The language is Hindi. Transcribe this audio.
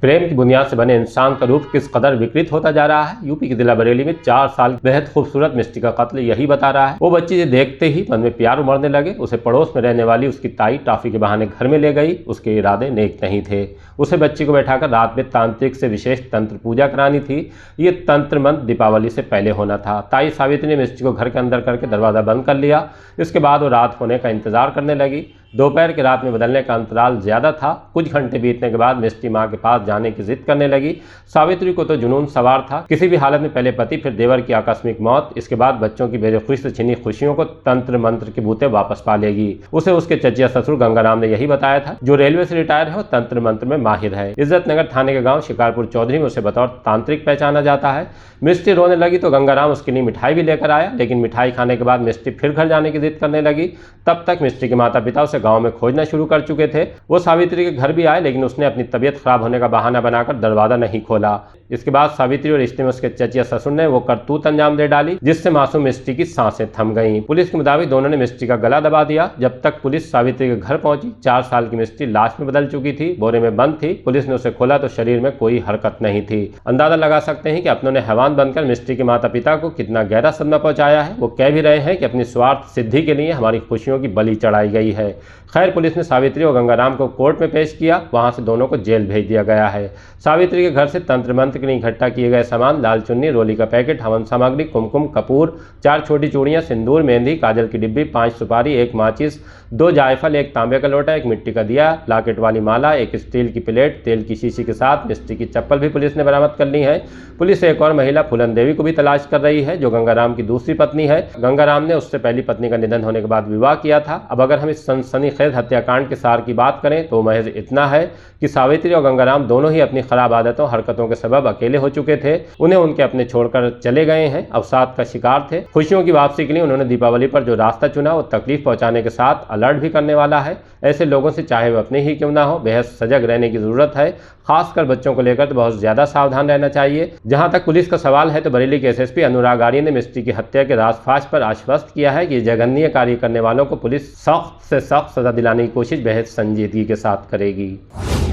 प्रेम की बुनियाद से बने इंसान का रूप किस कदर विकृत होता जा रहा है। यूपी के जिला बरेली में 4 साल बेहद खूबसूरत मिष्टी का कत्ल यही बता रहा है। वो बच्ची जो देखते ही मन में प्यार उमड़ने लगे, उसे पड़ोस में रहने वाली उसकी ताई टॉफी के बहाने घर में ले गई। उसके इरादे नेक नहीं थे। उसे बच्ची को बैठाकर रात में तांत्रिक से विशेष तंत्र पूजा करानी थी। ये तंत्र मंत्र दीपावली से पहले होना था। ताई सावित्री ने मिष्टी को घर के अंदर करके दरवाजा बंद कर लिया। इसके बाद वो रात होने का इंतजार करने लगी। दोपहर की रात में बदलने का अंतराल ज्यादा था। कुछ घंटे बीतने के बाद मिष्टी माँ के पास जाने की जिद करने लगी। सावित्री को तो जुनून सवार था। किसी भी हालत में पहले पति फिर देवर की आकस्मिक मौत, इसके बाद बच्चों की बेखुशी से छिनी खुशियों को तंत्र मंत्र के बूते वापस पा लेगी। उसे उसके चचिया ससुर गंगाराम ने यही बताया था। जो रेलवे से रिटायर है, वो तंत्र मंत्र में माहिर है। इज्जत नगर थाने के गांव शिकारपुर चौधरी में उसे बतौर तांत्रिक पहचाना जाता है। मिष्टी रोने लगी तो गंगाराम उसके लिए मिठाई भी लेकर आया, लेकिन मिठाई खाने के बाद मिष्टी फिर घर जाने की जिद करने लगी। तब तक मिष्टी के माता पिता उसे गांव में खोजना शुरू कर चुके थे। वो सावित्री के घर भी आए, लेकिन उसने अपनी तबीयत खराब होने का बहाना बनाकर दरवाजा नहीं खोला। इसके बाद सावित्री और रिश्ते में उसके चचिया ससुर ने वो करतूत अंजाम दे डाली, जिससे मासूम मिष्टी की सांसें थम गईं। पुलिस के मुताबिक दोनों ने मिष्टी का गला दबा दिया। जब तक पुलिस सावित्री के घर पहुंची, 4 साल की मिष्टी लाश में बदल चुकी थी, बोरे में बंद थी। पुलिस ने उसे खोला तो शरीर में कोई हरकत नहीं थी। अंदाजा लगा सकते हैं कि अपनों ने हैवान बनकर मिष्टी के माता पिता को कितना गहरा सदमा पहुंचाया है। वो कह भी रहे हैं कि अपनी स्वार्थ सिद्धि के लिए हमारी खुशियों की बलि चढ़ाई गई है। खैर, पुलिस ने सावित्री और गंगाराम को कोर्ट में पेश किया। वहां से दोनों को जेल भेज दिया गया है। सावित्री के घर से तंत्र मंत्र के लिए इकट्ठा किए गए सामान, लाल चुन्नी, रोली का पैकेट, हवन सामग्री, कुमकुम, कपूर, 4 छोटी चूड़ियां, सिंदूर, मेहंदी, काजल की डिब्बी, 5 सुपारी, 1 माचिस, 2 जायफल, 1 तांबे का लोटा, 1 मिट्टी का दिया, लॉकेट वाली माला, 1 स्टील की प्लेट, तेल की शीशी के साथ मिष्टी की चप्पल भी पुलिस ने बरामद कर ली है। पुलिस एक और महिला फूलन देवी को भी तलाश कर रही है, जो गंगाराम की दूसरी पत्नी है। गंगाराम ने उससे पहली पत्नी का निधन होने के बाद विवाह किया था। अब अगर हम इस सनसनीखेज हत्याकांड के सार की बात करें तो महज इतना है कि सावित्री और गंगाराम दोनों ही अपनी खराब आदतों हरकतों के सबब अकेले हो चुके थे। उन्हें उनके अपने छोड़कर चले गए हैं, अवसाद का शिकार थे। खुशियों की वापसी के लिए उन्होंने दीपावली पर जो रास्ता चुना वो तकलीफ पहुंचाने के साथ अलर्ट भी करने वाला है। ऐसे लोगों से चाहे वो अपने ही क्यों ना हो, बेहद सजग रहने की जरूरत है। खासकर बच्चों को लेकर तो बहुत ज्यादा सावधान रहना चाहिए। जहां तक पुलिस का सवाल है तो बरेली के एसएसपी अनुराग आर्य ने मिष्टी की हत्या के राजफाश पर आश्वस्त किया है कि जघन्य कार्य करने वालों को पुलिस सख्त से सख्त सजा दिलाने की कोशिश बेहद संजीदगी के साथ करेगी।